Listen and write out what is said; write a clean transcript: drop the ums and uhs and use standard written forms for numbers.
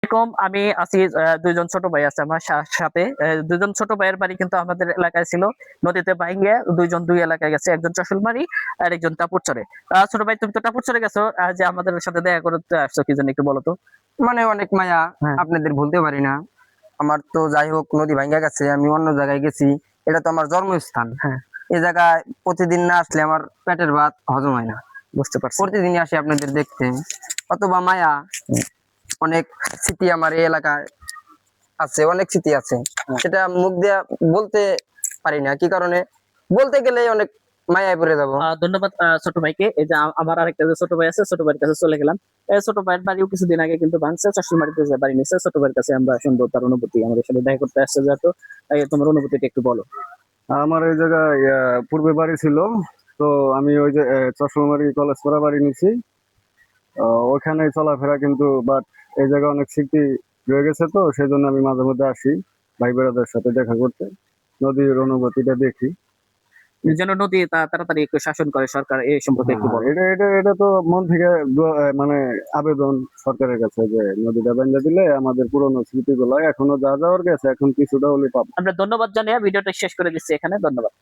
এরকম আমি আছি, দুইজন ছোট ভাই আছে আমার সাথে। দুইজন ছোট ভাইয়ের বাড়ি কিন্তু আমাদের এলাকায় ছিল, নদীতে ভাঙ্গে দুইজন দুই এলাকায় গেছে, একজন চশলমারি আর একজন টাপুরচরে। ছোট ভাই তুমি তো টাপুরচরে গেছো, যে আমাদের সাথে দেখা করতে আসছো কি জন্য একটু বলো তো। মানে অনেক মায়া, হ্যাঁ আপনাদের ভুলতে পারি না। আমার তো যাই হোক নদী ভাঙ্গা গেছে, আমি অন্য জায়গায় গেছি, এটা তো আমার জন্মস্থান। হ্যাঁ, এই জায়গায় প্রতিদিন না আসলে আমার পেটের ভাত হজম হয় না। বুঝতে পারছি। প্রতিদিনই আসি আপনাদের দেখতে, অথবা মায়া। হুম, অনেক স্মৃতি আমার এই এলাকায় আছে, অনেক স্মৃতি আছে, হ্যাঁ। সেটা মুখ দিয়ে বলতে পারি না। কি কারণে? বলতে গেলে অনেক মায়ায় পড়ে যাবো। ধন্যবাদ ছোট ভাইকে। এই যে আমার আরেকটা যে ছোট ভাই আছে, ছোট ভাইয়ের কাছে চলে গেলাম। এই ছোট ভাইয়ের বাড়িও কিছুদিন আগে কিন্তু ভাঙছে, চশমারিতে যে বাড়ি নিচ্ছে। ছোট ভাইয়ের কাছে আমরা শুনবো তার অনুভূতি, আমাদের সাথে দেখা করতে আসছে যেহেতু। তোমার অনুভূতিটা একটু বলো। আমার এই জায়গায় পূর্বে বাড়ি ছিল। তো আমি ওই যে চশমারি কলেজ পড়া বাড়ি নিছি। ওখানে চলাফেরা কিন্তু বাট এই জায়গায় অনেক স্মৃতি রয়ে গেছে, তো সেই জন্য আমি মাঝে মধ্যে আসি ভাই বেড়াদের সাথে দেখা করতে, নদীর অনুভূতিটা দেখি। যেন নদী তাড়াতাড়ি একটু শাসন করে সরকার, এই সম্পর্কে একটু হ্যাঁ, বলো। এটা তো মন থেকে মানে আবেদন সরকারের কাছে যে নদীটা বেঁধে দিলে আমাদের পুরনো স্মৃতিগুলো এখনো যা যাওয়ার গেছে এখন কিছুটা হলে পাবো। আমরা ধন্যবাদ জানিয়ে ভিডিওটা শেষ করে দিচ্ছি এখানে। ধন্যবাদ।